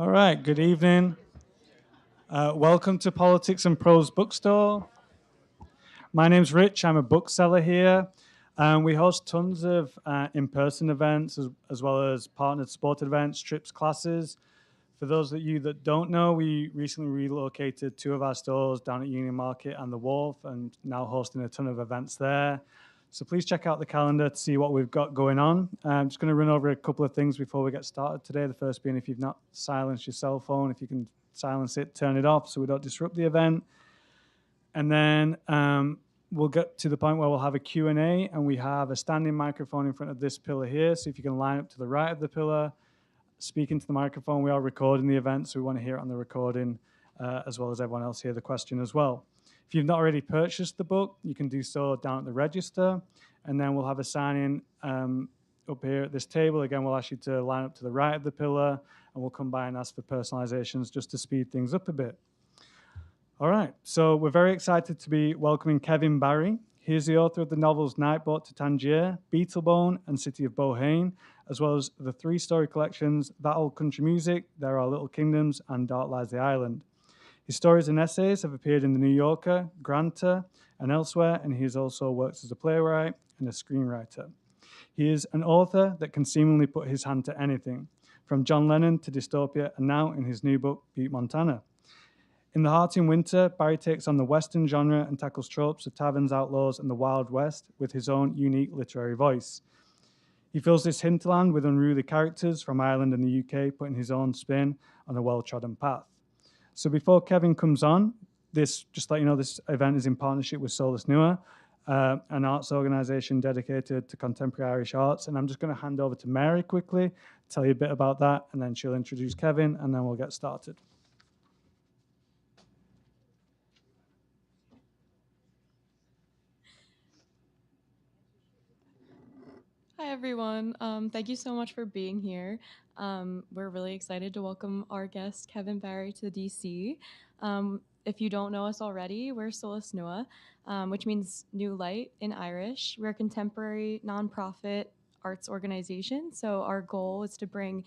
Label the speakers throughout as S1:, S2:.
S1: All right, good evening. Welcome to Politics and Prose bookstore. My name's Rich. I'm a bookseller here. We host tons of in-person events as well as partnered supported events, trips, classes. For those of you that don't know, we recently relocated two of our stores down at Union Market and the Wharf and now hosting a ton of events there. So please check out the calendar to see what we've got going on. I'm just going to run over a couple of things before we get started today. The first being if you've not silenced your cell phone, if you can silence it, turn it off so we don't disrupt the event. And then we'll get to the point where we'll have a Q&A, and we have a standing microphone in front of this pillar here. So if you can line up to the right of the pillar, speak into the microphone. We are recording the event, so we want to hear it on the recording, as well as everyone else hear the question as well. If you've not already purchased the book, you can do so down at the register, and then we'll have a sign-in up here at this table. Again, we'll ask you to line up to the right of the pillar, and we'll come by and ask for personalizations just to speed things up a bit. All right, so we're very excited to be welcoming Kevin Barry. He is the author of the novels Nightboat to Tangier, Beetlebone, and City of Bohane, as well as the three-story collections That Old Country Music, There Are Little Kingdoms, and Dark Lies the Island. His stories and essays have appeared in The New Yorker, Granta, and elsewhere, and he has also worked as a playwright and a screenwriter. He is an author that can seemingly put his hand to anything, from John Lennon to dystopia, and now in his new book, Butte, Montana. In The Heart in Winter, Barry takes on the Western genre and tackles tropes of taverns, outlaws, and the Wild West with his own unique literary voice. He fills this hinterland with unruly characters from Ireland and the UK, putting his own spin on a well-trodden path. So before Kevin comes on, just let you know, this event is in partnership with Solas Nua, an arts organization dedicated to contemporary Irish arts. And I'm just going to hand over to Mary quickly, tell you a bit about that, and then she'll introduce Kevin, and then we'll get started.
S2: Hi, everyone. Thank you so much for being here. We're really excited to welcome our guest, Kevin Barry, to DC. If you don't know us already, we're Solas Nua, which means new light in Irish. We're a contemporary nonprofit arts organization. So our goal is to bring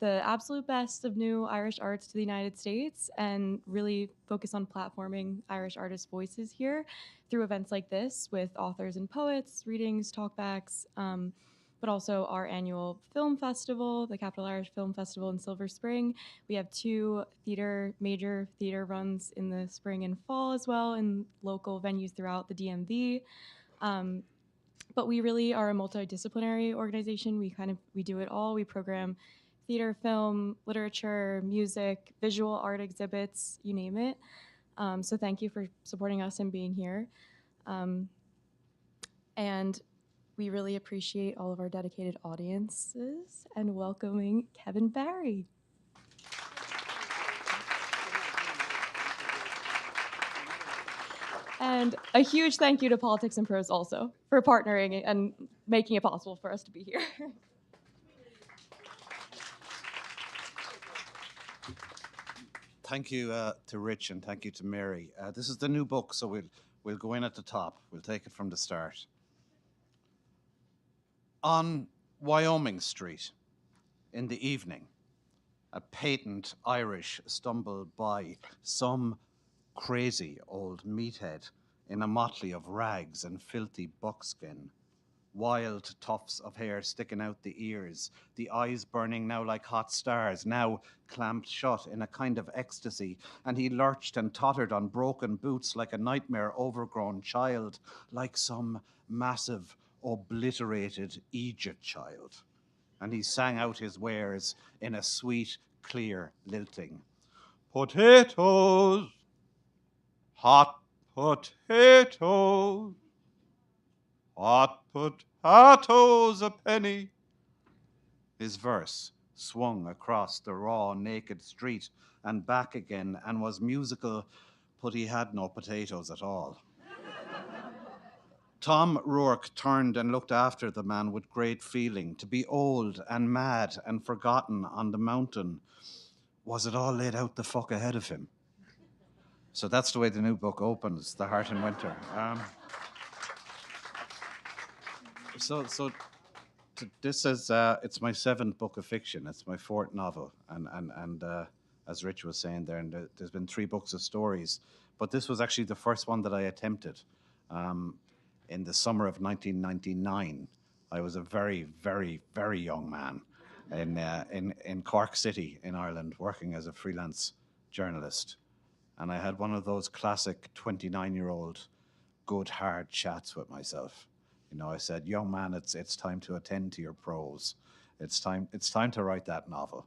S2: the absolute best of new Irish arts to the United States and really focus on platforming Irish artists' voices here through events like this with authors and poets, readings, talkbacks, but also our annual film festival, the Capital Irish Film Festival in Silver Spring. We have two major theater runs in the spring and fall as well in local venues throughout the DMV. But we really are a multidisciplinary organization. We do it all. We program theater, film, literature, music, visual art exhibits, you name it. So thank you for supporting us and being here. And we really appreciate all of our dedicated audiences and welcoming Kevin Barry. And a huge thank you to Politics and Prose also for partnering and making it possible for us to be here.
S3: Thank you to Rich and thank you to Mary. This is the new book, so we'll go in at the top. We'll take it from the start. On Wyoming Street, in the evening, a patent Irish stumbled by some crazy old meathead in a motley of rags and filthy buckskin. Wild tufts of hair sticking out the ears, the eyes burning now like hot stars, now clamped shut in a kind of ecstasy, and he lurched and tottered on broken boots like a nightmare overgrown child, like some massive, obliterated Egypt child. And he sang out his wares in a sweet, clear lilting. Potatoes, hot potatoes, hot potatoes a penny. His verse swung across the raw, naked street and back again and was musical, but he had no potatoes at all. Tom Rourke turned and looked after the man with great feeling. To be old and mad and forgotten on the mountain, was it all laid out the fuck ahead of him? So that's the way the new book opens, The Heart in Winter. So this is it's my seventh book of fiction. It's my fourth novel, and as Rich was saying there, and there's been three books of stories, but this was actually the first one that I attempted. In the summer of 1999, I was a very, very, very young man in Cork City in Ireland, working as a freelance journalist, and I had one of those classic 29-year-old good hard chats with myself. You know, I said, "Young man, it's time to attend to your prose. It's time to write that novel."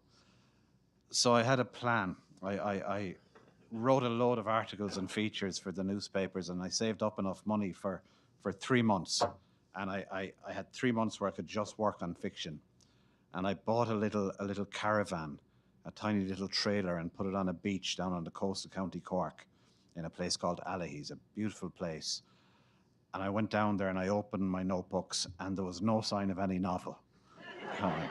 S3: So I had a plan. I wrote a load of articles and features for the newspapers, and I saved up enough money for 3 months. And I had 3 months where I could just work on fiction. And I bought a little caravan, a tiny little trailer, and put it on a beach down on the coast of County Cork in a place called Allihies, a beautiful place. And I went down there and I opened my notebooks, and there was no sign of any novel coming.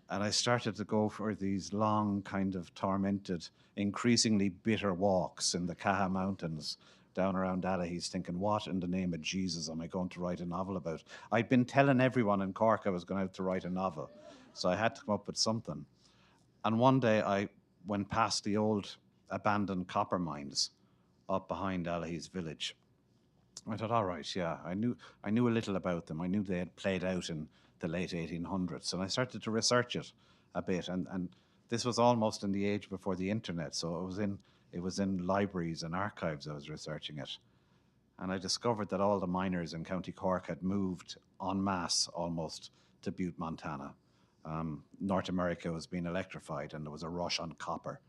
S3: And I started to go for these long, kind of tormented, increasingly bitter walks in the Caha Mountains down around Allihies, thinking, what in the name of Jesus am I going to write a novel about? I'd been telling everyone in Cork I was going out to write a novel, so I had to come up with something. And one day I went past the old abandoned copper mines up behind Allihies village. I thought, all right, yeah, I knew a little about them. I knew they had played out in the late 1800s, and I started to research it a bit. And this was almost in the age before the internet, so it was in libraries and archives I was researching it. And I discovered that all the miners in County Cork had moved en masse almost to Butte, Montana. North America was being electrified, and there was a rush on copper,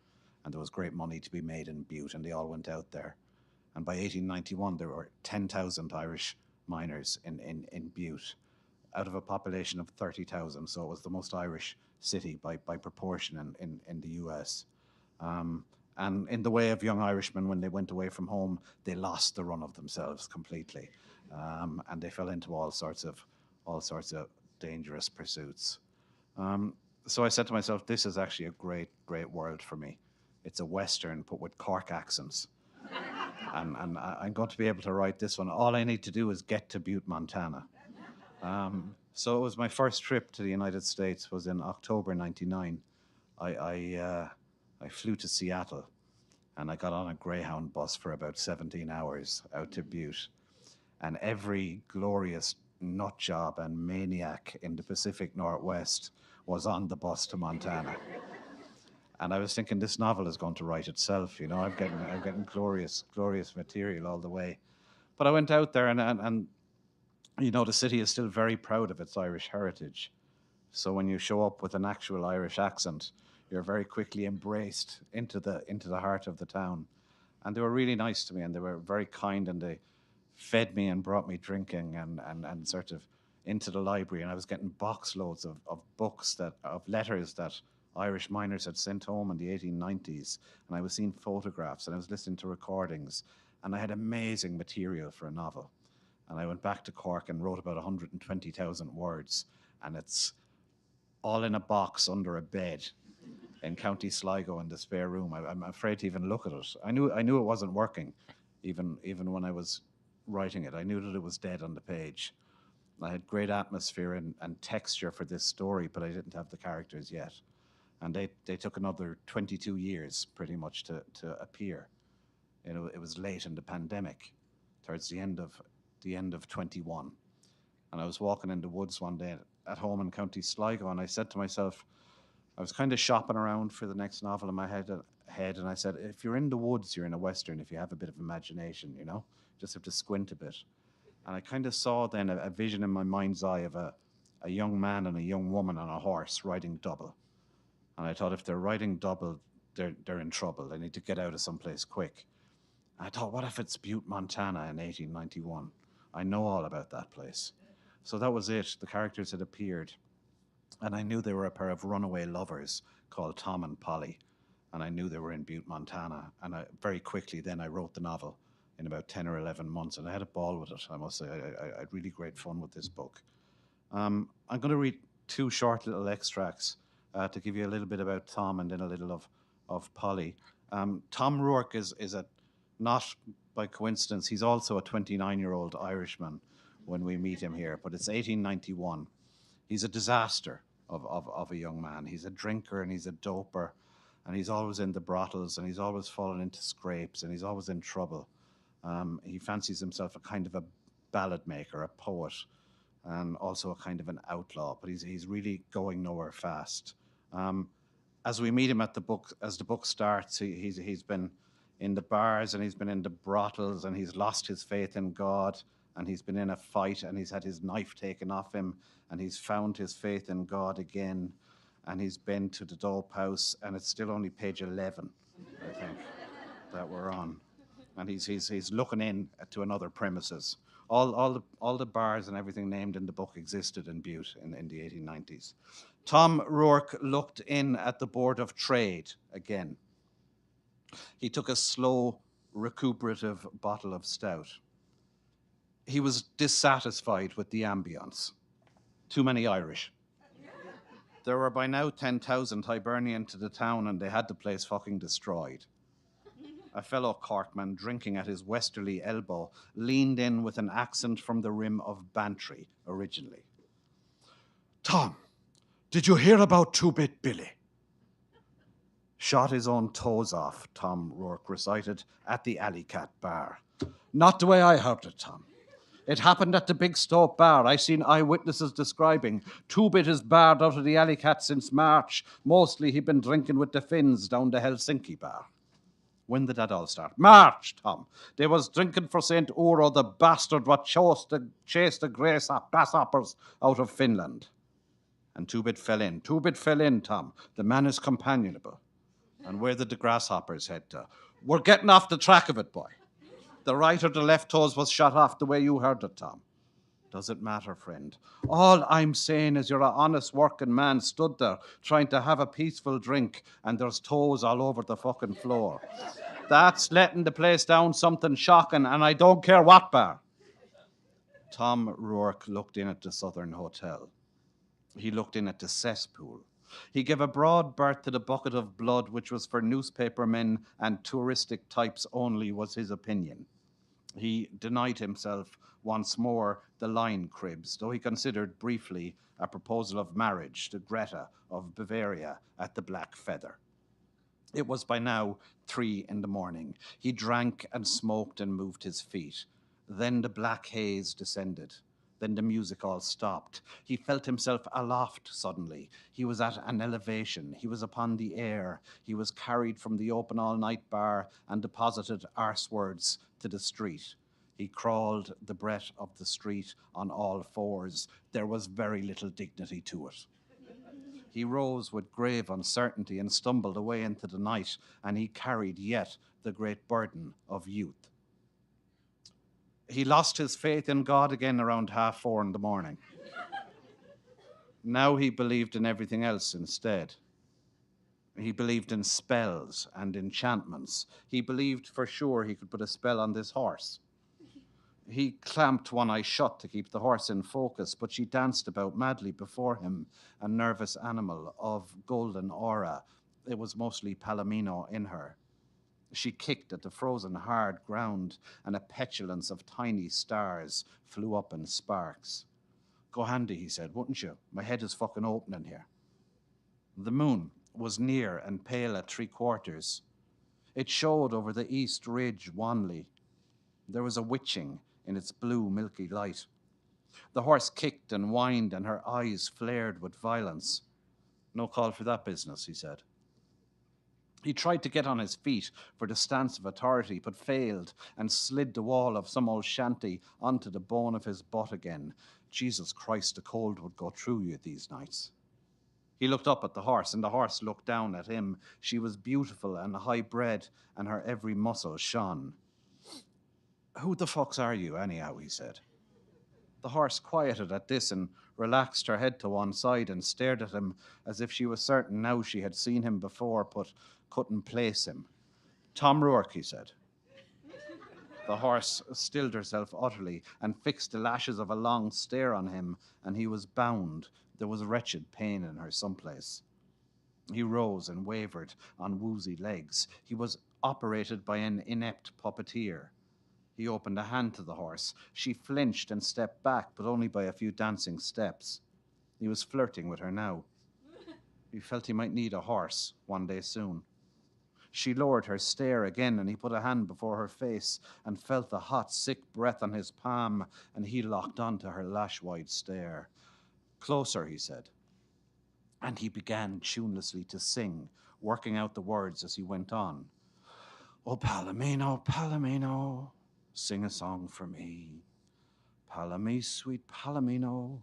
S3: and there was great money to be made in Butte, and they all went out there. And by 1891, there were 10,000 Irish miners in Butte out of a population of 30,000. So it was the most Irish city by proportion in the US. And in the way of young Irishmen, when they went away from home, they lost the run of themselves completely. And they fell into all sorts of dangerous pursuits. So I said to myself, this is actually a great, great world for me. It's a Western, but with Cork accents. And I'm going to be able to write this one. All I need to do is get to Butte, Montana. So it was my first trip to the United States was in October '99. I flew to Seattle, and I got on a Greyhound bus for about 17 hours out to Butte. And every glorious nut job and maniac in the Pacific Northwest was on the bus to Montana. And I was thinking, this novel is going to write itself. You know, I'm getting glorious material all the way. But I went out there, and you know, the city is still very proud of its Irish heritage. So when you show up with an actual Irish accent, you're very quickly embraced into the heart of the town. And they were really nice to me, and they were very kind, and they fed me and brought me drinking and sort of into the library. And I was getting box loads of books of letters that Irish miners had sent home in the 1890s, and I was seeing photographs, and I was listening to recordings, and I had amazing material for a novel. And I went back to Cork and wrote about 120,000 words, and it's all in a box under a bed in County Sligo in the spare room. I'm afraid to even look at it. I knew it wasn't working, even when I was writing it. I knew that it was dead on the page. I had great atmosphere and texture for this story, but I didn't have the characters yet. And they took another 22 years pretty much to appear. You know, it was late in the pandemic, towards the end of 21. And I was walking in the woods one day at home in County Sligo, and I said to myself, I was kind of shopping around for the next novel in my head, and I said, if you're in the woods, you're in a Western, if you have a bit of imagination, you know, just have to squint a bit. And I kind of saw then a vision in my mind's eye of a young man and a young woman on a horse riding double. And I thought, if they're riding double, they're in trouble. They need to get out of someplace quick. And I thought, what if it's Butte, Montana in 1891? I know all about that place. So that was it. The characters had appeared. And I knew they were a pair of runaway lovers called Tom and Polly. And I knew they were in Butte, Montana. And very quickly then I wrote the novel in about 10 or 11 months. And I had a ball with it, I must say. I had really great fun with this book. I'm going to read two short little extracts to give you a little bit about Tom and then a little of Polly. Tom Rourke is not by coincidence, he's also a 29-year-old Irishman when we meet him here, but it's 1891. He's a disaster of a young man. He's a drinker and he's a doper, and he's always in the brothels, and he's always fallen into scrapes, and he's always in trouble. He fancies himself a kind of a ballad-maker, a poet, and also a kind of an outlaw, but he's really going nowhere fast. As we meet him at the book, as the book starts, he's been in the bars and he's been in the brothels, and he's lost his faith in God, and he's been in a fight, and he's had his knife taken off him, and he's found his faith in God again, and he's been to the dope house, and it's still only page 11, I think, that we're on. And he's looking in to another premises. All the bars and everything named in the book existed in Butte in the 1890s. Tom Rourke looked in at the Board of Trade again. He took a slow, recuperative bottle of stout. He was dissatisfied with the ambience. Too many Irish. There were by now 10,000 Hibernian to the town, and they had the place fucking destroyed. A fellow Corkman, drinking at his westerly elbow, leaned in with an accent from the rim of Bantry originally. "Tom, did you hear about Two-Bit Billy?" "Shot his own toes off," Tom Rourke recited, "at the Alley Cat bar." "Not the way I heard it, Tom. It happened at the Big Stope bar. I seen eyewitnesses describing. Two-Bit is barred out of the Alley Cat since March. Mostly he'd been drinking with the Finns down the Helsinki bar." "When did that all start?" "March, Tom. They was drinking for St. Uro, the bastard what chased the grasshoppers out of Finland." "And Two-Bit fell in." "Two-Bit fell in, Tom. The man is companionable." "And where did the grasshoppers head to?" "We're getting off the track of it, boy. The right or the left toes was shot off the way you heard it, Tom." "Does it matter, friend? All I'm saying is you're a honest working man stood there trying to have a peaceful drink, and there's toes all over the fucking floor. That's letting the place down something shocking, and I don't care what bar." Tom Rourke looked in at the Southern Hotel. He looked in at the cesspool. He gave a broad berth to the bucket of blood, which was for newspaper men and touristic types only, was his opinion. He denied himself once more the line cribs, though he considered briefly a proposal of marriage to Greta of Bavaria at the Black Feather. It was by now 3 a.m. He drank and smoked and moved his feet. Then the black haze descended. Then the music all stopped. He felt himself aloft suddenly. He was at an elevation. He was upon the air. He was carried from the open all-night bar and deposited arsewards to the street. He crawled the breadth of the street on all fours. There was very little dignity to it. He rose with grave uncertainty and stumbled away into the night, and he carried yet the great burden of youth. He lost his faith in God again around 4:30 in the morning. Now he believed in everything else instead. He believed in spells and enchantments. He believed for sure he could put a spell on this horse. He clamped one eye shut to keep the horse in focus, but she danced about madly before him, a nervous animal of golden aura. It was mostly Palomino in her. She kicked at the frozen hard ground, and a petulance of tiny stars flew up in sparks. "Go handy," he said, "wouldn't you? My head is fucking opening here." The moon was near and pale at 3/4. It showed over the east ridge wanly. There was a witching in its blue, milky light. The horse kicked and whined, and her eyes flared with violence. "No call for that business," he said. He tried to get on his feet for the stance of authority, but failed and slid the wall of some old shanty onto the bone of his butt again. Jesus Christ, the cold would go through you these nights. He looked up at the horse, and the horse looked down at him. She was beautiful and high-bred, and her every muscle shone. "Who the fucks are you, anyhow?" he said. The horse quieted at this and relaxed her head to one side and stared at him as if she was certain now she had seen him before but couldn't place him. "Tom Rourke," he said. The horse stilled herself utterly and fixed the lashes of a long stare on him, and he was bound. There was wretched pain in her someplace. He rose and wavered on woozy legs. He was operated by an inept puppeteer. He opened a hand to the horse. She flinched and stepped back, but only by a few dancing steps. He was flirting with her now. He felt he might need a horse one day soon. She lowered her stare again, and he put a hand before her face and felt the hot, sick breath on his palm, and he locked onto her lash-wide stare. Closer, he said. And he began tunelessly to sing, working out the words as he went on. Oh, Palomino, Palomino, sing a song for me. Palomino, sweet Palomino,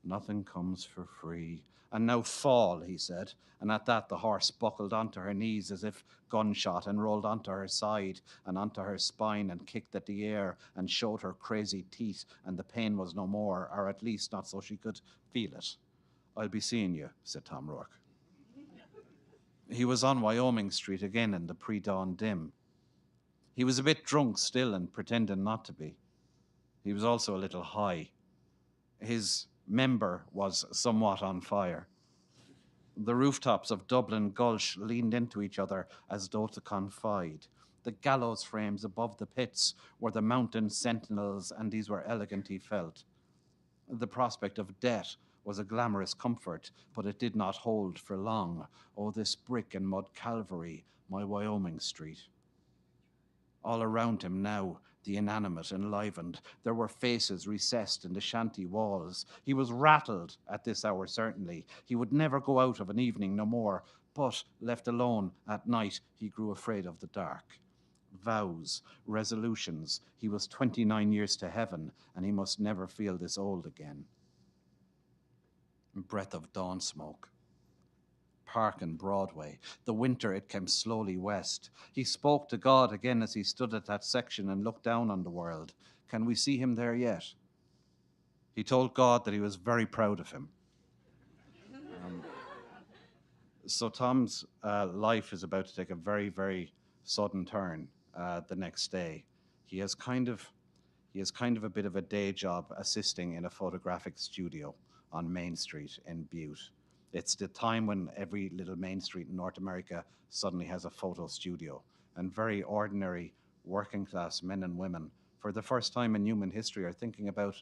S3: nothing comes for free. And now fall, he said, and at that the horse buckled onto her knees as if gunshot and rolled onto her side and onto her spine and kicked at the air and showed her crazy teeth, and the pain was no more, or at least not so she could feel it. I'll be seeing you, said Tom Rourke. He was on Wyoming Street again in the pre-dawn dim. He was a bit drunk still and pretending not to be. He was also a little high. His member was somewhat on fire. The rooftops of Dublin Gulch leaned into each other as though to confide. The gallows frames above the pits were the mountain sentinels, and these were elegant, he felt. The prospect of death was a glamorous comfort, but it did not hold for long. Oh, this brick and mud Calvary, my Wyoming Street. All around him now, the inanimate enlivened. There were faces recessed in the shanty walls. He was rattled at this hour, certainly. He would never go out of an evening no more, but, left alone at night, he grew afraid of the dark. Vows, resolutions. He was 29 years to heaven, and he must never feel this old again. Breath of dawn smoke. Park and Broadway. The winter, it came slowly west. He spoke to God again as he stood at that section and looked down on the world. Can we see him there yet? He told God that he was very proud of him. So Tom's life is about to take a very, very sudden turn the next day. He has kind of a bit of a day job assisting in a photographic studio on Main Street in Butte. It's the time when every little main street in North America suddenly has a photo studio, and very ordinary working class men and women, for the first time in human history, are thinking about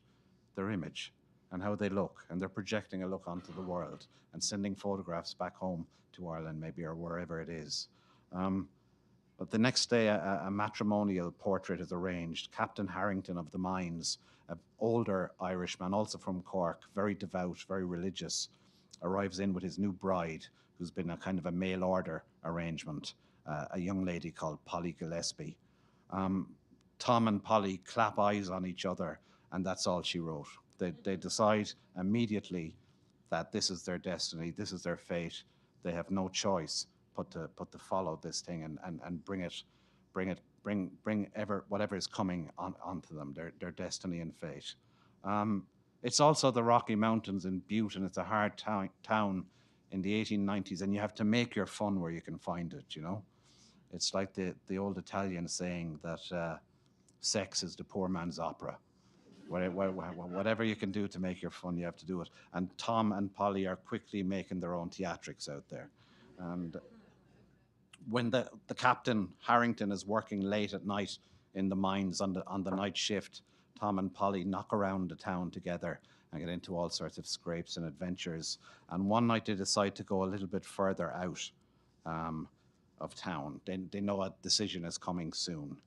S3: their image and how they look, and they're projecting a look onto the world and sending photographs back home to Ireland maybe, or wherever it is. But the next day, a matrimonial portrait is arranged. Captain Harrington of the Mines, an older Irishman, also from Cork, very devout, very religious, arrives in with his new bride, who's been a kind of a mail order arrangement, a young lady called Polly Gillespie. Tom and Polly clap eyes on each other, and that's all she wrote. They decide immediately that this is their destiny, this is their fate. They have no choice but to follow this thing and bring whatever is coming onto them, their destiny and fate. It's also the Rocky Mountains in Butte, and it's a hard town in the 1890s, and you have to make your fun where you can find it, you know? It's like the old Italian saying that sex is the poor man's opera. Whatever you can do to make your fun, you have to do it. And Tom and Polly are quickly making their own theatrics out there. And when the Captain Harrington is working late at night in the mines on the night shift, Tom and Polly knock around the town together and get into all sorts of scrapes and adventures. And one night they decide to go a little bit further out of town. They know a decision is coming soon.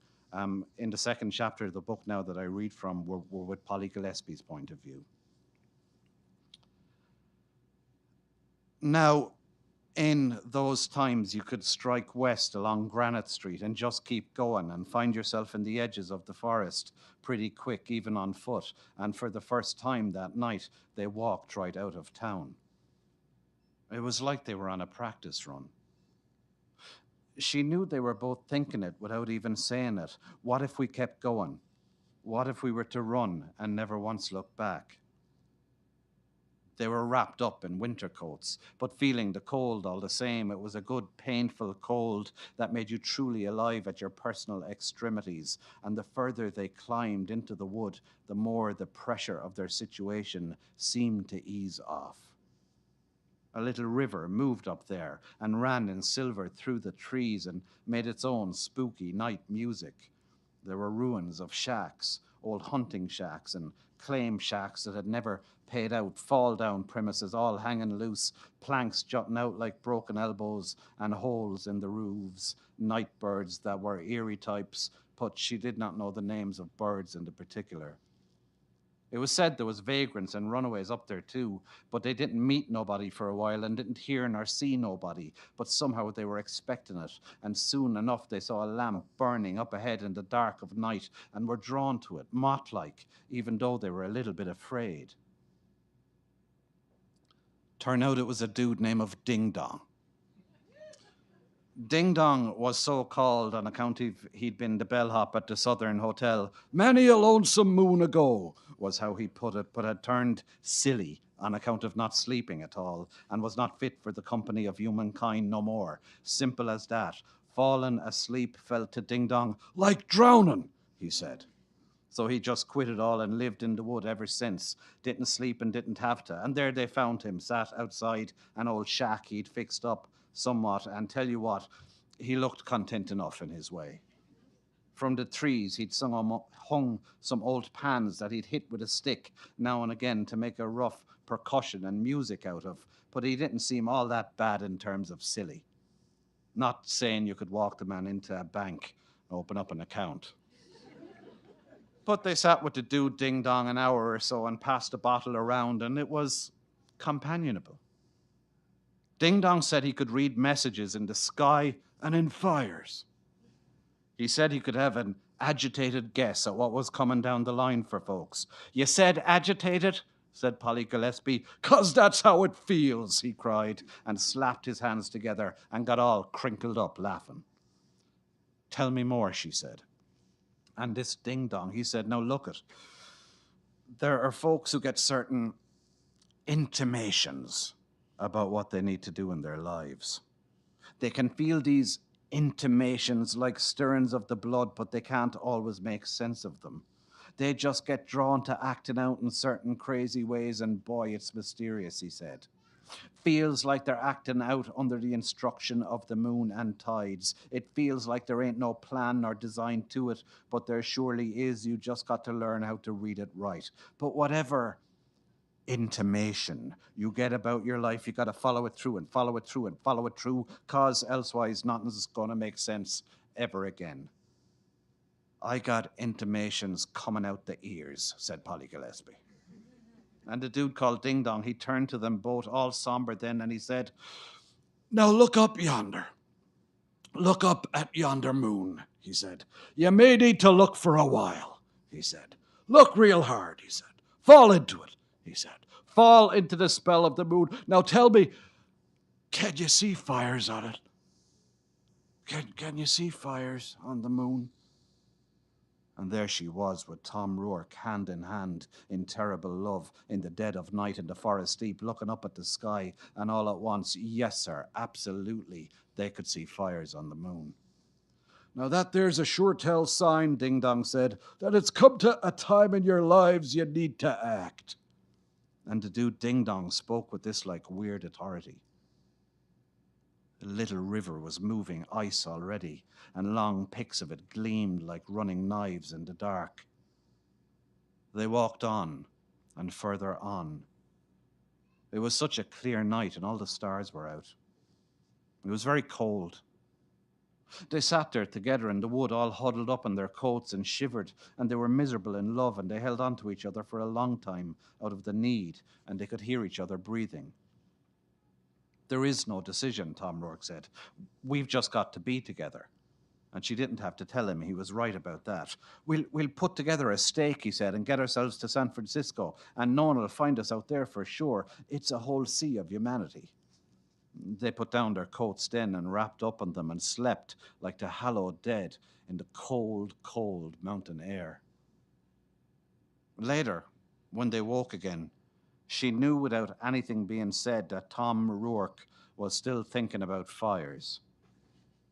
S3: In the second chapter of the book now that I read from, we're with Polly Gillespie's point of view. Now, in those times, you could strike west along Granite Street and just keep going and find yourself in the edges of the forest pretty quick, even on foot. And for the first time that night, they walked right out of town. It was like they were on a practice run. She knew they were both thinking it without even saying it. What if we kept going? What if we were to run and never once look back? They were wrapped up in winter coats, but feeling the cold all the same. It was a good, painful cold that made you truly alive at your personal extremities. And the further they climbed into the wood, the more the pressure of their situation seemed to ease off. A little river moved up there and ran in silver through the trees and made its own spooky night music. There were ruins of shacks, old hunting shacks and claim shacks that had never paid out, fall-down premises all hanging loose, planks jutting out like broken elbows and holes in the roofs, night birds that were eerie types, but she did not know the names of birds in the particular. It was said there was vagrants and runaways up there too, but they didn't meet nobody for a while and didn't hear nor see nobody, but somehow they were expecting it, and soon enough they saw a lamp burning up ahead in the dark of night and were drawn to it, moth-like, even though they were a little bit afraid. Turned out it was a dude named of Ding Dong. Ding Dong was so called on account of he'd been the bellhop at the Southern Hotel many a lonesome moon ago, was how he put it, but had turned silly on account of not sleeping at all, and was not fit for the company of humankind no more. Simple as that. Fallen asleep felt to Ding Dong like drowning, he said. So he just quit it all and lived in the wood ever since. Didn't sleep and didn't have to. And there they found him, sat outside an old shack he'd fixed up somewhat, and tell you what, he looked content enough in his way. From the trees, he'd hung some old pans that he'd hit with a stick now and again to make a rough percussion and music out of, but he didn't seem all that bad in terms of silly. Not saying you could walk the man into a bank and open up an account. But they sat with the dude Ding Dong an hour or so and passed a bottle around, and it was companionable. Ding Dong said he could read messages in the sky and in fires. He said he could have an agitated guess at what was coming down the line for folks. You said agitated? Said Polly Gillespie. 'Cause that's how it feels, he cried, and slapped his hands together and got all crinkled up laughing. Tell me more, she said. And this Ding Dong, he said, now look it. There are folks who get certain intimations about what they need to do in their lives. They can feel these intimations like stirrings of the blood, but they can't always make sense of them. They just get drawn to acting out in certain crazy ways, and boy, it's mysterious, he said. Feels like they're acting out under the instruction of the moon and tides. It feels like there ain't no plan or design to it, but there surely is. You just got to learn how to read it right. But whatever intimation you get about your life, you got to follow it through and follow it through and follow it through, cause elsewise nothing's going to make sense ever again. I got intimations coming out the ears, said Polly Gillespie. And the dude called Ding Dong, he turned to them both, all somber then, and he said, now look up yonder. Look up at yonder moon, he said. You may need to look for a while, he said. Look real hard, he said. Fall into it, he said. Fall into the spell of the moon. Now tell me, can you see fires on it? Can you see fires on the moon? And there she was with Tom Rourke, hand in hand, in terrible love, in the dead of night in the forest deep, looking up at the sky, and all at once, yes, sir, absolutely, they could see fires on the moon. Now that there's a sure tell sign, Ding Dong said, that it's come to a time in your lives you need to act. And the dude Ding Dong spoke with this like weird authority. The little river was moving ice already, and long picks of it gleamed like running knives in the dark. They walked on, and further on. It was such a clear night, and all the stars were out. It was very cold. They sat there together in the wood, all huddled up in their coats and shivered, and they were miserable in love, and they held on to each other for a long time out of the need, and they could hear each other breathing. There is no decision, Tom Rourke said. We've just got to be together. And she didn't have to tell him he was right about that. We'll put together a stake, he said, and get ourselves to San Francisco, and no one will find us out there for sure. It's a whole sea of humanity. They put down their coats then and wrapped up in them and slept like the hallowed dead in the cold, cold mountain air. Later, when they woke again, she knew without anything being said that Tom Rourke was still thinking about fires.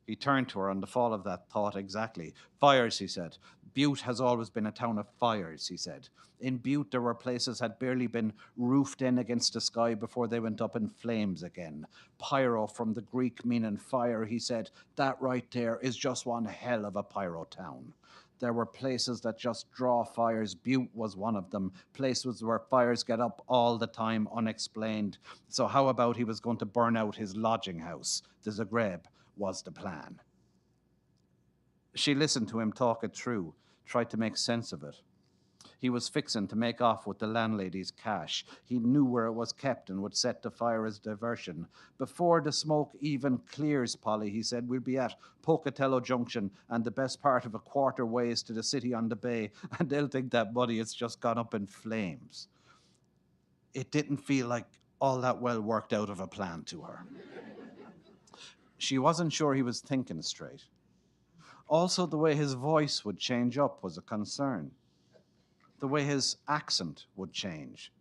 S3: He turned to her on the fall of that thought exactly. Fires, he said. Butte has always been a town of fires, he said. In Butte, there were places had barely been roofed in against the sky before they went up in flames again. Pyro from the Greek meaning fire, he said. That right there is just one hell of a pyro town. There were places that just draw fires. Butte was one of them. Places where fires get up all the time, unexplained. So how about he was going to burn out his lodging house? The Zagreb was the plan. She listened to him talk it through, tried to make sense of it. He was fixing to make off with the landlady's cash. He knew where it was kept and would set the fire as diversion. Before the smoke even clears, Polly, he said, we'll be at Pocatello Junction and the best part of a quarter ways to the city on the bay, and they'll think that money has just gone up in flames. It didn't feel like all that well worked out of a plan to her. She wasn't sure he was thinking straight. Also, the way his voice would change up was a concern. The way his accent would change.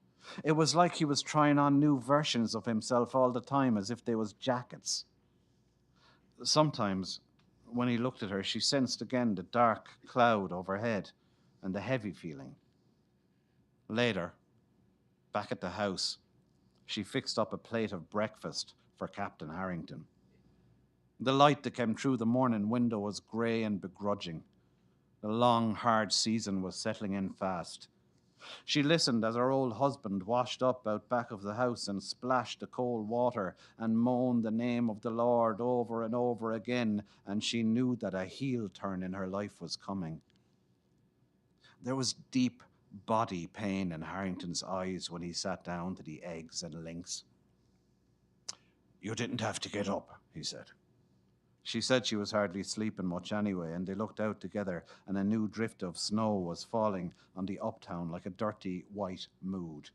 S3: It was like he was trying on new versions of himself all the time, as if they was jackets. Sometimes, when he looked at her, she sensed again the dark cloud overhead and the heavy feeling. Later, back at the house, she fixed up a plate of breakfast for Captain Harrington. The light that came through the morning window was grey and begrudging. The long, hard season was settling in fast. She listened as her old husband washed up out back of the house and splashed the cold water and moaned the name of the Lord over and over again, and she knew that a heel turn in her life was coming. There was deep body pain in Harrington's eyes when he sat down to the eggs and links. "You didn't have to get up," he said. She said she was hardly sleeping much anyway, and they looked out together, and a new drift of snow was falling on the uptown like a dirty white mood.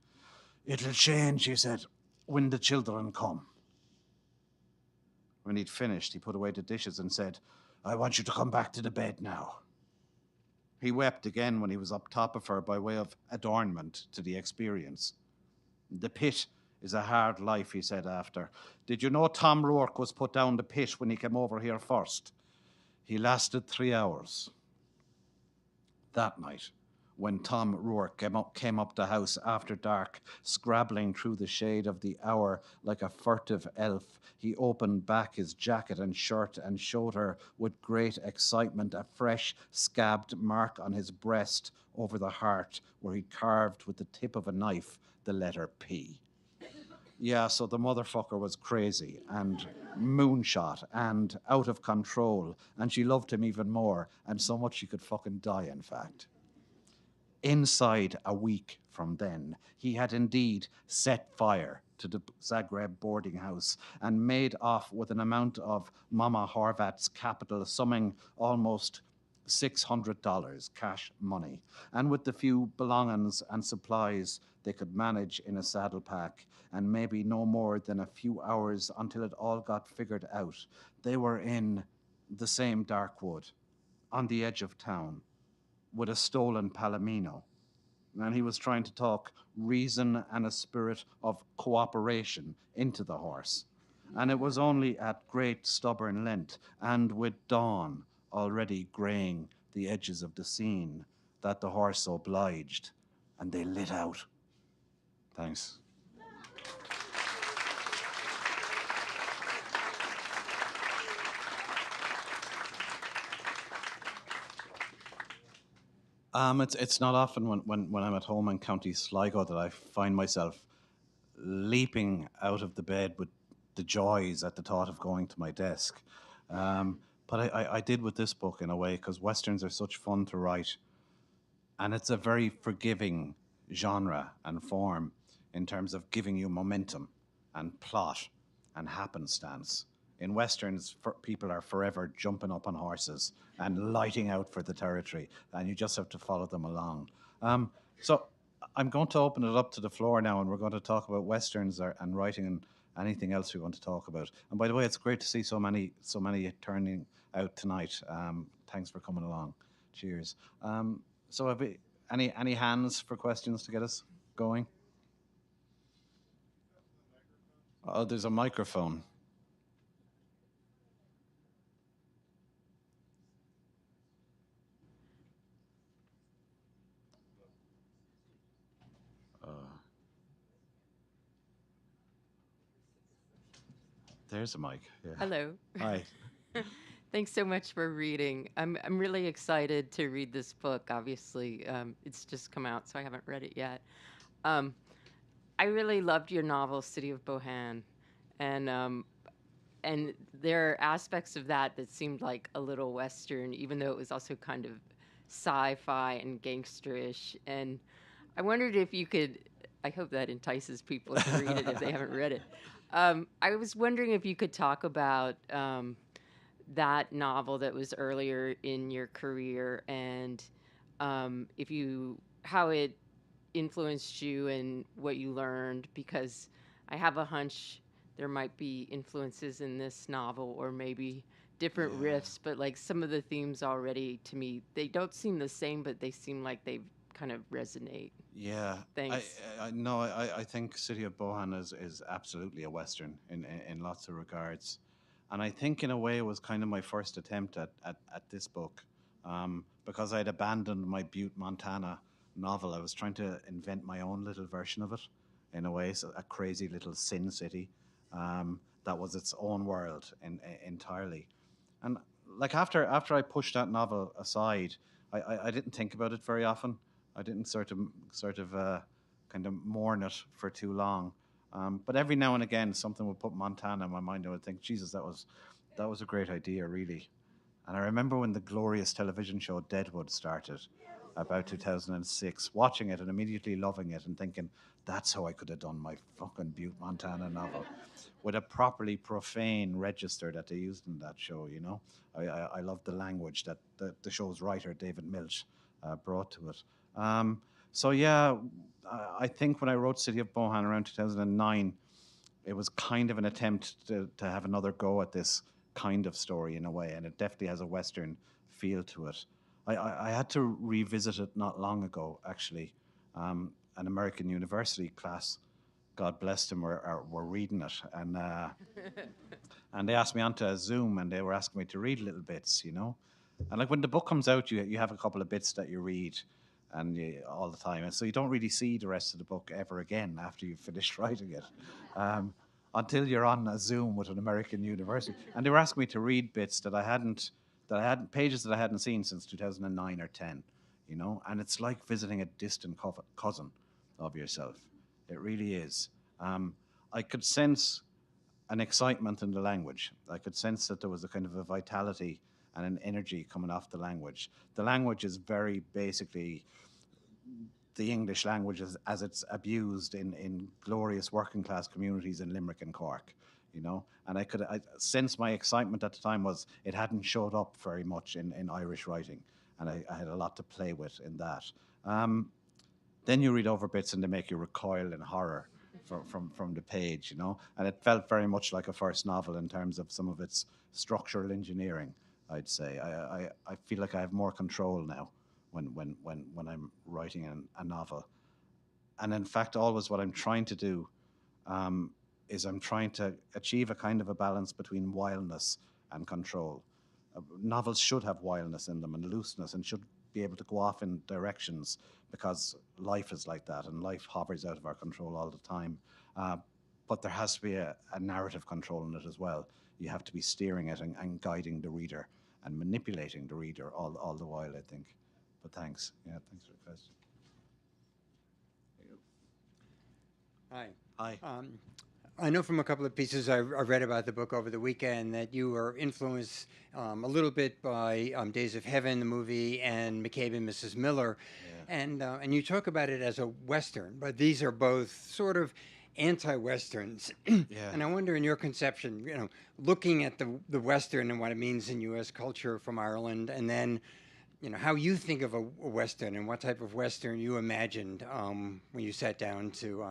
S3: "It'll change," he said, "when the children come." When he'd finished, he put away the dishes and said, "I want you to come back to the bed now." He wept again when he was up top of her by way of adornment to the experience. "The pit is a hard life," he said after. "Did you know Tom Rourke was put down the pit when he came over here first? He lasted 3 hours. That night, when Tom Rourke came up the house after dark, scrabbling through the shade of the hour like a furtive elf, he opened back his jacket and shirt and showed her with great excitement a fresh scabbed mark on his breast over the heart where he carved with the tip of a knife the letter P. Yeah, so the motherfucker was crazy and moonshot and out of control, and she loved him even more, and so much she could fucking die, in fact. Inside a week from then, he had indeed set fire to the Zagreb boarding house and made off with an amount of Mama Horvat's capital, summing almost $600 cash money, and with the few belongings and supplies they could manage in a saddle pack, and maybe no more than a few hours until it all got figured out, they were in the same dark wood, on the edge of town, with a stolen palomino. And he was trying to talk reason and a spirit of cooperation into the horse. And it was only at great stubborn length, and with dawn already greying the edges of the scene, that the horse obliged, and they lit out. Thanks. It's not often when I'm at home in County Sligo that I find myself leaping out of the bed with the joys at the thought of going to my desk. But I did with this book in a way, because Westerns are such fun to write. And it's a very forgiving genre and form in terms of giving you momentum and plot and happenstance. In Westerns, people are forever jumping up on horses and lighting out for the territory, and you just have to follow them along. So I'm going to open it up to the floor now, and we're going to talk about Westerns and writing and anything else we want to talk about. And by the way, it's great to see so many turning out tonight. Thanks for coming along. Cheers. So have we, any hands for questions to get us going? Oh, there's a microphone. There's a mic. Yeah.
S4: Hello.
S3: Hi.
S4: Thanks so much for reading. I'm really excited to read this book. Obviously, it's just come out, so I haven't read it yet. Um, I really loved your novel, City of Bohan, and there are aspects of that that seemed like a little Western, even though it was also kind of sci-fi and gangsterish. And I wondered if you could. I hope that entices people to read it if they haven't read it. I was wondering if you could talk about that novel that was earlier in your career and if you how it influenced you and what you learned, because I have a hunch there might be influences in this novel or maybe different
S3: Yeah.
S4: riffs, but like some of the themes already to me, they don't seem the same, but they seem like they kind of resonate.
S3: Yeah,
S4: Thanks.
S3: no, I think City of Bohan is absolutely a western in lots of regards, and I think in a way it was kind of my first attempt at this book, because I'd abandoned my Butte, Montana novel. I was trying to invent my own little version of it, in a way, so a crazy little sin city, that was its own world entirely, and like after I pushed that novel aside, I didn't think about it very often. I didn't sort of kind of mourn it for too long. But every now and again, something would put Montana in my mind. I would think, Jesus, that was a great idea, really. And I remember when the glorious television show Deadwood started, about 2006, watching it and immediately loving it and thinking, that's how I could have done my fucking Butte, Montana novel, with a properly profane register that they used in that show. I love the language that the show's writer David Milch brought to it. So yeah, I think when I wrote City of Bohan around 2009, it was kind of an attempt to have another go at this kind of story in a way, and it definitely has a Western feel to it. I had to revisit it not long ago, actually. An American university class, God bless them, were reading it, and they asked me onto a Zoom, and they were asking me to read little bits. And like when the book comes out, you have a couple of bits that you read, all the time, and so you don't really see the rest of the book ever again after you've finished writing it, um, until you're on a Zoom with an American university. And they were asking me to read bits that I hadn't pages that I hadn't seen since 2009 or 10. And it's like visiting a distant cousin of yourself. It really is. I could sense an excitement in the language. I could sense that there was a kind of a vitality and an energy coming off the language. The language is very basically the English language as it's abused in glorious working class communities in Limerick and Cork. And I sense my excitement at the time was it hadn't showed up very much in Irish writing, and I had a lot to play with in that. Um, then you read over bits and they make you recoil in horror from the page. And it felt very much like a first novel in terms of some of its structural engineering, I'd say. I feel like I have more control now when I'm writing a novel. And in fact, always what I'm trying to do um, is I'm trying to achieve a kind of a balance between wildness and control. Novels should have wildness in them and looseness, and should be able to go off in directions, because life is like that and life hovers out of our control all the time. Uh, but there has to be a narrative control in it as well. You have to be steering it and guiding the reader and manipulating the reader all the while, I think. But thanks. Yeah, thanks for the question.
S5: Hi.
S3: Hi.
S5: I know from a couple of pieces I read about the book over the weekend that you were influenced a little bit by Days of Heaven, the movie, and McCabe and Mrs. Miller, and you talk about it as a Western, but these are both sort of anti-Westerns.
S3: Yeah.
S5: And I wonder, in your conception, looking at the Western and what it means in U.S. culture from Ireland, and then how you think of a Western and what type of Western you imagined when you sat down to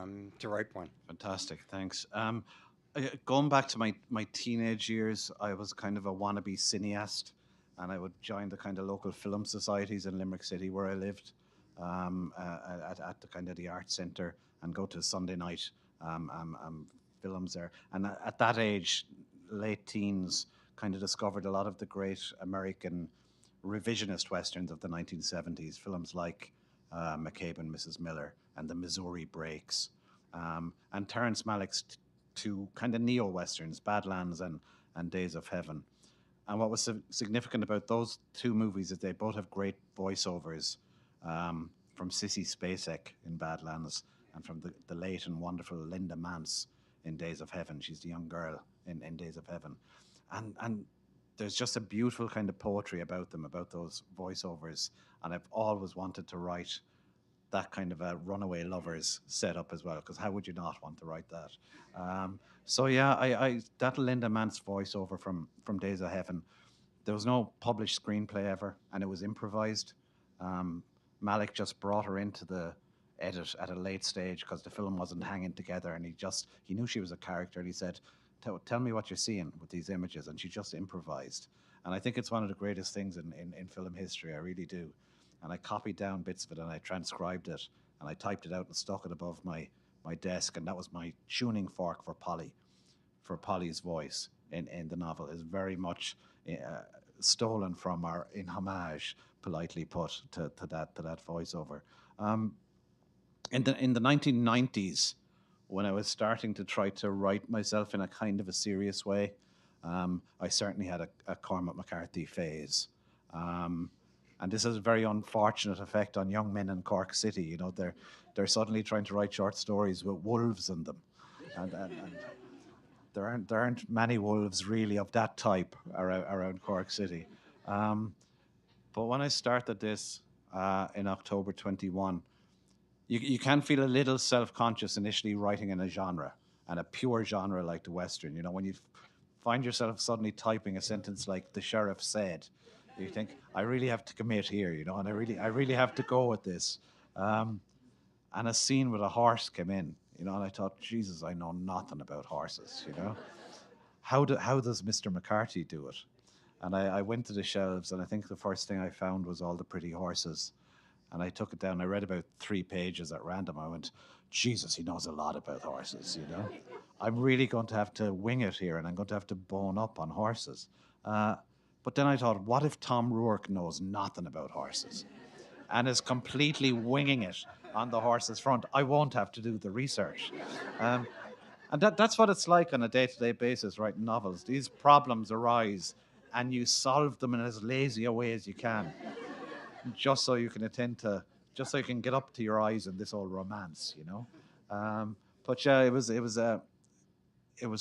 S5: write one.
S3: Fantastic, thanks. Going back to my teenage years, I was kind of a wannabe cineast, and I would join the kind of local film societies in Limerick City where I lived, at the kind of the art centre, and go to Sunday night films there. And at that age, late teens, kind of discovered a lot of the great American revisionist westerns of the 1970s, films like McCabe and Mrs. Miller and The Missouri Breaks, and Terrence Malick's two kind of neo-westerns, Badlands and Days of Heaven. And what was significant about those two movies is they both have great voiceovers, from Sissy Spacek in Badlands and from the late and wonderful Linda Mance in Days of Heaven. She's the young girl in Days of Heaven. And there's just a beautiful kind of poetry about them, about those voiceovers. And I've always wanted to write that kind of a runaway lovers setup as well, because how would you not want to write that? So yeah, I that Linda Mance voiceover from Days of Heaven, there was no published screenplay ever, and it was improvised. Malick just brought her into the edit at a late stage because the film wasn't hanging together, and he knew she was a character, and he said, tell me what you're seeing with these images, and she just improvised. And I think it's one of the greatest things in film history, I really do. And I copied down bits of it, and I transcribed it, and I typed it out and stuck it above my desk, and that was my tuning fork for Polly, for Polly's voice in the novel, is very much stolen from, or in homage, politely put, to that voiceover. In the 1990s, when I was starting to try to write myself in a kind of a serious way, I certainly had a Cormac McCarthy phase. And this has a very unfortunate effect on young men in Cork City. You know, they're suddenly trying to write short stories with wolves in them, and there aren't many wolves really of that type around Cork City. But when I started this in October 21, you can feel a little self-conscious initially writing in a genre, and a pure genre like the Western. You know, when you find yourself suddenly typing a sentence like "the sheriff said," you think, I really have to commit here, you know, and I really have to go with this. And a scene with a horse came in, you know, and I thought, Jesus, I know nothing about horses, you know. How does Mr. McCarthy do it? And I went to the shelves, and I think the first thing I found was all the pretty horses. And I took it down. I read about 3 pages at random. I went, Jesus, he knows a lot about horses, you know. I'm really going to have to wing it here, and I'm going to have to bone up on horses. But then I thought, what if Tom Rourke knows nothing about horses and is completely winging it on the horse's front? I won't have to do the research. And that's what it's like on a day-to-day basis, writing novels. These problems arise, and you solve them in as lazy a way as you can, just so you can get up to your eyes in this old romance, you know. But yeah, it was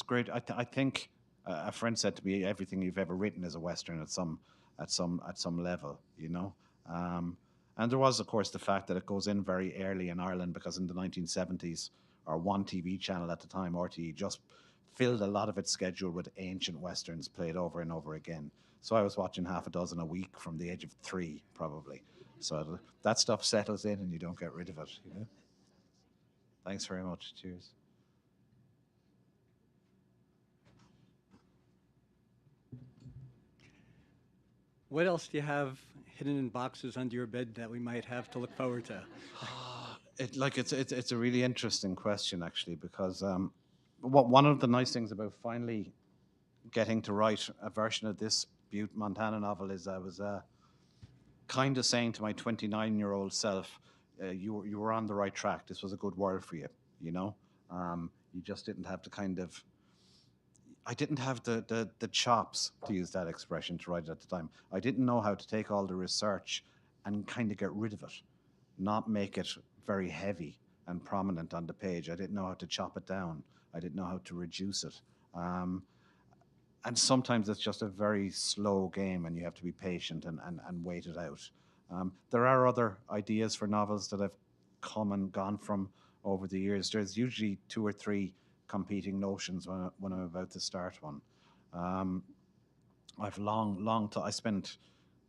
S3: great. I think a friend said to me, "Everything you've ever written is a Western at some level," you know. And there was, of course, the fact that it goes in very early in Ireland, because in the 1970s, our one TV channel at the time, RTE, just filled a lot of its schedule with ancient Westerns played over and over again. So I was watching half a dozen a week from the age of 3, probably. So that stuff settles in, and you don't get rid of it, you know. Thanks very much. Cheers.
S6: What else do you have hidden in boxes under your bed that we might have to look forward to?
S3: It's a really interesting question, actually, because one of the nice things about finally getting to write a version of this Butte, Montana novel is I was kind of saying to my 29-year-old self, you were on the right track. This was a good world for you, you know. You just didn't have to I didn't have the chops, to use that expression, to write it at the time. I didn't know how to take all the research and kind of get rid of it, not make it very heavy and prominent on the page. I didn't know how to chop it down. I didn't know how to reduce it. And sometimes it's just a very slow game, and you have to be patient and wait it out. There are other ideas for novels that have come and gone from over the years. There's usually 2 or 3 competing notions when I'm about to start one. I spent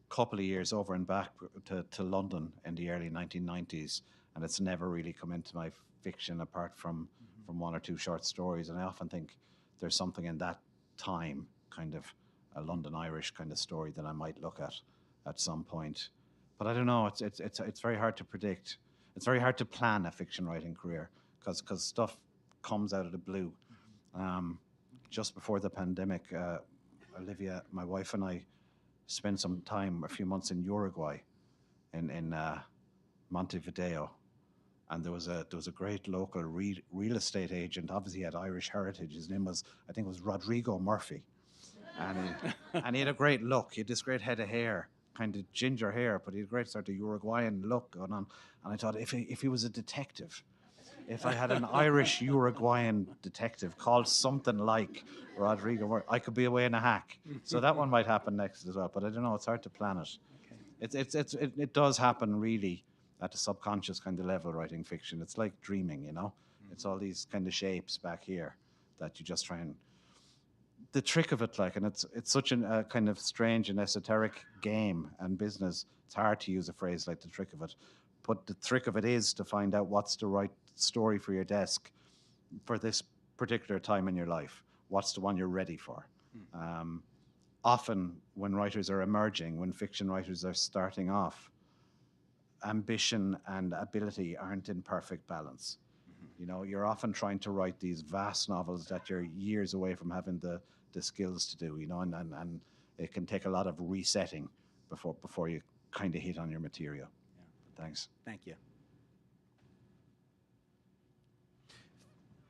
S3: a couple of years over and back to London in the early 1990s, and it's never really come into my fiction apart from 1 or 2 short stories. And I often think there's something in that time, kind of a London Irish kind of story, that I might look at some point. But I don't know. It's very hard to predict. It's very hard to plan a fiction writing career because stuff comes out of the blue. Just before the pandemic, Olivia, my wife, and I spent some time, a few months, in Uruguay, in Montevideo, and there was a great local real estate agent. Obviously, he had Irish heritage. His name was, I think, it was Rodrigo Murphy, And he had a great look. He had this great head of hair, kind of ginger hair, but he had a great sort of Uruguayan look going on. And I thought, if he was a detective, if I had an Irish Uruguayan detective called something like Rodrigo, I could be away in a hack. So that one might happen next as well. But I don't know. It's hard to plan it. It does happen really at the subconscious kind of level, writing fiction. It's like dreaming, you know? It's all these kind of shapes back here that you just try and... The trick of it, like, and it's such a kind of strange and esoteric game and business. It's hard to use a phrase like the trick of it. But the trick of it is to find out what's the right story for your desk for this particular time in your life. What's the one you're ready for? Often when writers are emerging, when fiction writers are starting off, ambition and ability aren't in perfect balance. You know, you're often trying to write these vast novels that you're years away from having the skills to do, you know, and it can take a lot of resetting before you kind of hit on your material. Yeah. Thanks.
S6: Thank you.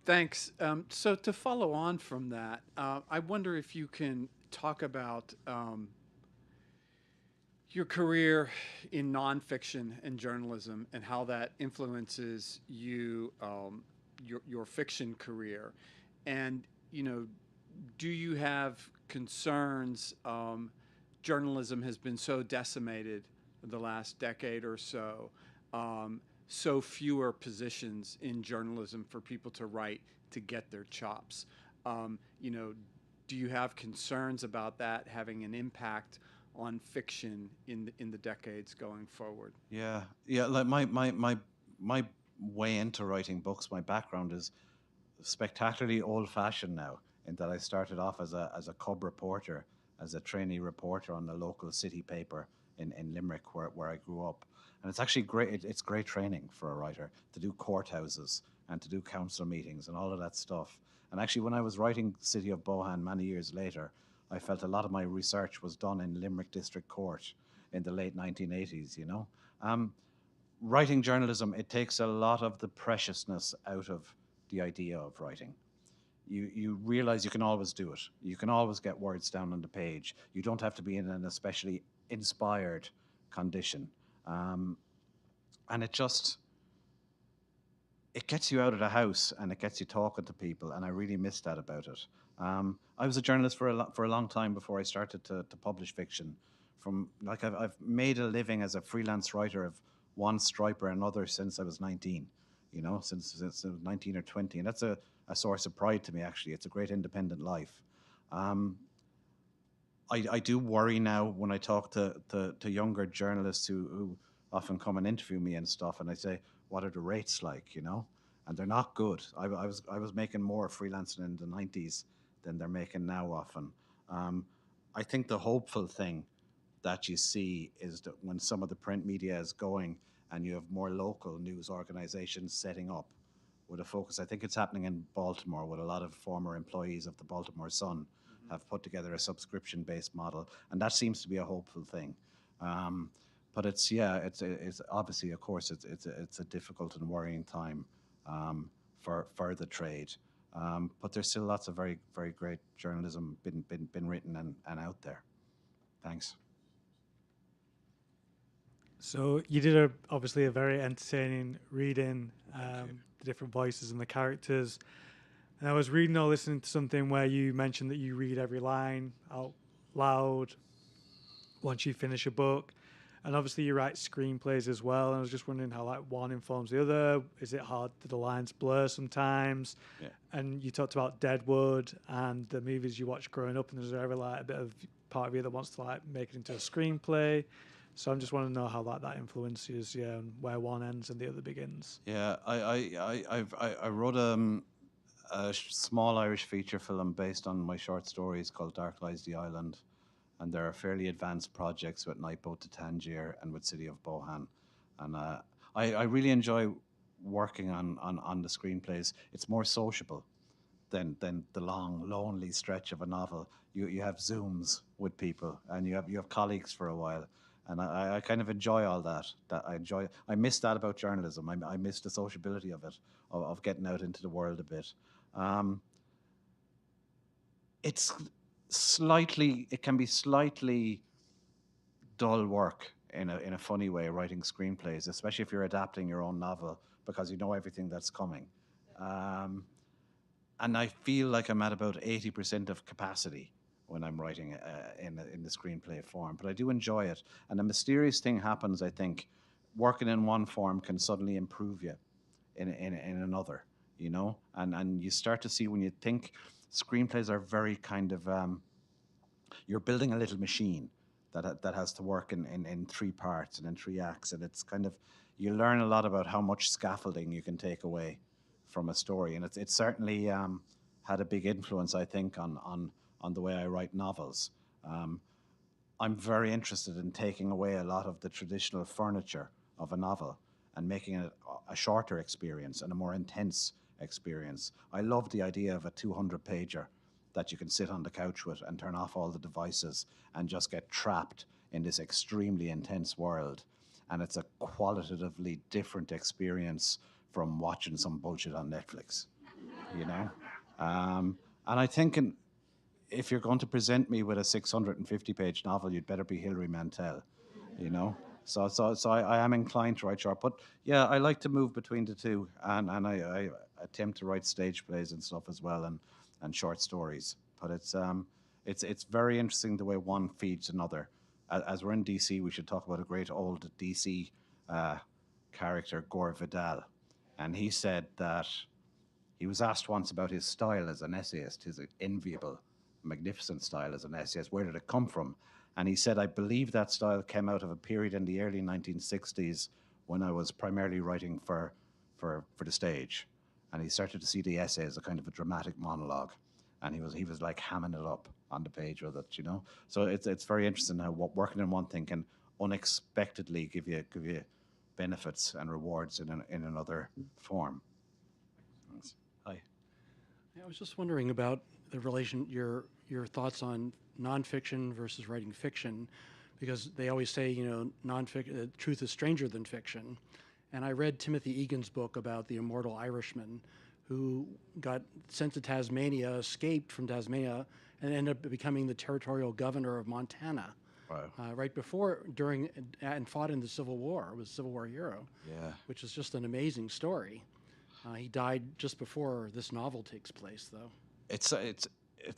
S7: Thanks. So to follow on from that, I wonder if you can talk about your career in nonfiction and journalism and how that influences you, your fiction career. And, you know, do you have concerns? Journalism has been so decimated the last decade or so. So fewer positions in journalism for people to write to get their chops. You know, do you have concerns about that having an impact on fiction in the decades going forward?
S3: Yeah. Like my way into writing books, my background is spectacularly old-fashioned now, in that I started off as a cub reporter, as a trainee reporter on the local city paper in Limerick, where I grew up. And it's actually great. It's great training for a writer to do courthouses and to do council meetings and all of that stuff. And actually, when I was writing City of Bohan many years later, I felt a lot of my research was done in Limerick District Court in the late 1980s, you know. Writing journalism, it takes a lot of the preciousness out of the idea of writing. You realize you can always do it. You can always get words down on the page. You don't have to be in an especially inspired condition. And it gets you out of the house and it gets you talking to people, and I really miss that about it. I was a journalist for a long time before I started to publish fiction. I've made a living as a freelance writer of one stripe or another since I was 19, you know, since I was 19 or 20, and that's a source of pride to me, actually. It's a great independent life. I do worry now when I talk to younger journalists who often come and interview me and stuff, and I say, what are the rates like, you know? And they're not good. I was making more freelancing in the 90s than they're making now often. I think the hopeful thing that you see is that when some of the print media is going and you have more local news organizations setting up with a focus, I think it's happening in Baltimore with a lot of former employees of the Baltimore Sun have put together a subscription-based model, and that seems to be a hopeful thing. But it's obviously, of course, it's a difficult and worrying time for the trade. But there's still lots of very, very great journalism been written and out there. Thanks.
S1: So you did obviously a very entertaining reading, the different voices and the characters. And I was reading or listening to something where you mentioned that you read every line out loud once you finish a book. And obviously you write screenplays as well. And I was just wondering how like one informs the other. Is it hard? Do the lines blur sometimes? Yeah. And you talked about Deadwood and the movies you watched growing up. And is there ever like a bit of part of you that wants to like make it into a screenplay? So I'm just wanting to know how that influences you, and where one ends and the other begins.
S3: Yeah, I wrote a small Irish feature film based on my short stories called Dark Lies the Island, and there are fairly advanced projects with Nightboat to Tangier and with City of Bohan, and I really enjoy working on the screenplays. It's more sociable than the long, lonely stretch of a novel. You have Zooms with people, and you have colleagues for a while. And I kind of enjoy all that. I miss that about journalism. I miss the sociability of it, of getting out into the world a bit. it can be slightly dull work in a funny way, writing screenplays, especially if you're adapting your own novel because you know everything that's coming. Um, and I feel like I'm at about 80% of capacity when I'm writing in the screenplay form, but I do enjoy it. And a mysterious thing happens, I think. Working in one form can suddenly improve you in another, you know? And you start to see when you think screenplays are very kind of, you're building a little machine that has to work in three parts and in three acts. And it's kind of, you learn a lot about how much scaffolding you can take away from a story. And it's certainly had a big influence, I think, on the way I write novels. I'm very interested in taking away a lot of the traditional furniture of a novel and making it a shorter experience and a more intense experience. I love the idea of a 200-pager that you can sit on the couch with and turn off all the devices and just get trapped in this extremely intense world. And it's a qualitatively different experience from watching some bullshit on Netflix, you know? And I think if you're going to present me with a 650-page novel, you'd better be Hilary Mantel, you know? So I am inclined to write short. But yeah, I like to move between the two, and I attempt to write stage plays and stuff as well, and short stories. But it's very interesting the way one feeds another. As we're in DC, we should talk about a great old DC character, Gore Vidal. And he said that he was asked once about his style as an essayist, his enviable, magnificent style as an essayist. Where did it come from? And he said, I believe that style came out of a period in the early 1960s when I was primarily writing for the stage. And he started to see the essay as a kind of a dramatic monologue. And he was like hamming it up on the page with it, you know? So it's very interesting how working in one thing can unexpectedly give you benefits and rewards in another form. Thanks. Hi.
S8: I was just wondering about your thoughts on nonfiction versus writing fiction, because they always say, you know, nonfiction, truth is stranger than fiction. And I read Timothy Egan's book about the immortal Irishman who got sent to Tasmania, escaped from Tasmania, and ended up becoming the territorial governor of Montana.
S3: Wow.
S8: Right before, during, and fought in the Civil War, was a Civil War hero.
S3: Yeah.
S8: Which is just an amazing story. He died just before this novel takes place, though.
S3: It's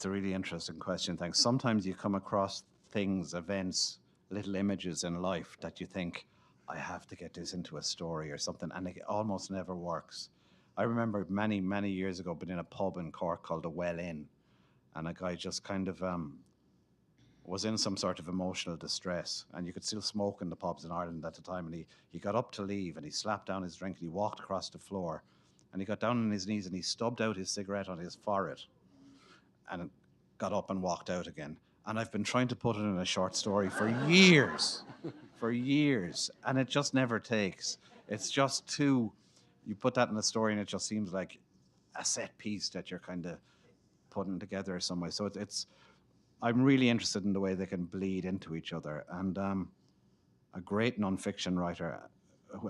S3: a really interesting question. Thanks. Sometimes you come across things, events, little images in life that you think, I have to get this into a story or something, and it almost never works. I remember many, many years ago being in a pub in Cork called the Well Inn, and a guy just kind of was in some sort of emotional distress, and you could still smoke in the pubs in Ireland at the time, and he got up to leave, and he slapped down his drink, and he walked across the floor, and he got down on his knees, and he stubbed out his cigarette on his forehead, and got up and walked out again. And I've been trying to put it in a short story for years, and it just never takes. It's just too, you put that in a story and it just seems like a set piece that you're kind of putting together some way. So I'm really interested in the way they can bleed into each other. And a great nonfiction writer,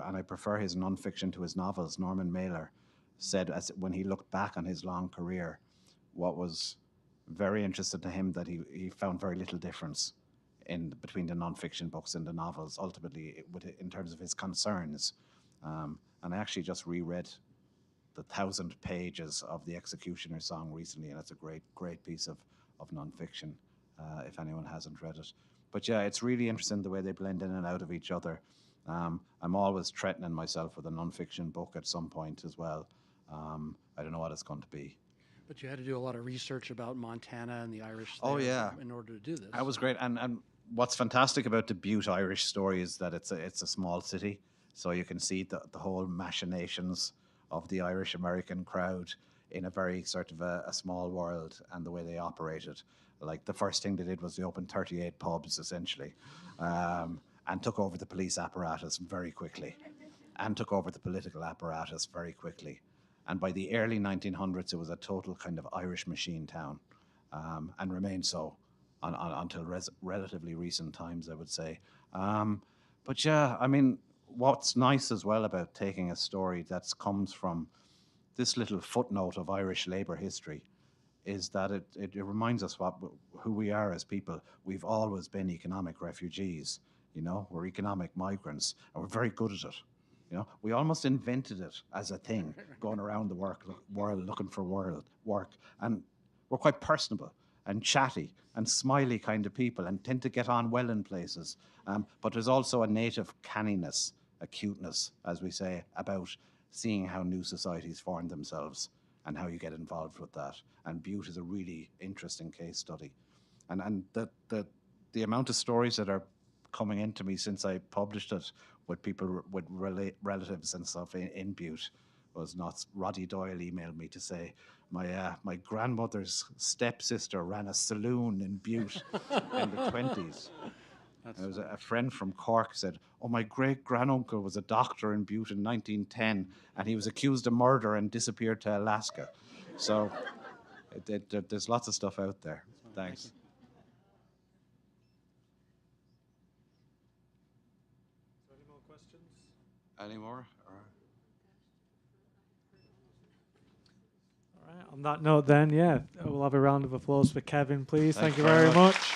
S3: and I prefer his nonfiction to his novels, Norman Mailer, said when he looked back on his long career, what was very interesting to him that he found very little difference between the nonfiction books and the novels, ultimately, in terms of his concerns. And I actually just reread the 1,000 pages of The Executioner's Song recently, and it's a great, great piece of nonfiction, if anyone hasn't read it. But yeah, it's really interesting the way they blend in and out of each other. I'm always threatening myself with a nonfiction book at some point as well. I don't know what it's going to be.
S8: But you had to do a lot of research about Montana and the Irish in order to do this.
S3: That was great. And what's fantastic about the Butte Irish story is that it's a small city, so you can see the whole machinations of the Irish-American crowd in a very sort of a small world and the way they operated. Like, the first thing they did was they opened 38 pubs, essentially, and took over the police apparatus very quickly, and took over the political apparatus very quickly. And by the early 1900s, it was a total kind of Irish machine town, and remained so until relatively recent times, I would say. But yeah, I mean, what's nice as well about taking a story that comes from this little footnote of Irish labour history is that it reminds us who we are as people. We've always been economic refugees. We're economic migrants, and we're very good at it. We almost invented it as a thing, going around the world looking for work. And we're quite personable and chatty and smiley kind of people and tend to get on well in places. But there's also a native canniness, a cuteness, as we say, about seeing how new societies form themselves and how you get involved with that. And Butte is a really interesting case study. And the amount of stories that are coming into me since I published it with people with relatives and stuff in Butte was nuts. Roddy Doyle emailed me to say my grandmother's stepsister ran a saloon in Butte in the 20s. There was a friend from Cork said, "Oh, my great-granduncle was a doctor in Butte in 1910, and he was accused of murder and disappeared to Alaska." So there's lots of stuff out there. Thanks.
S1: Any more questions?
S3: Any more?
S1: All right. On that note, then, we'll have a round of applause for Kevin, please. Thank you very much.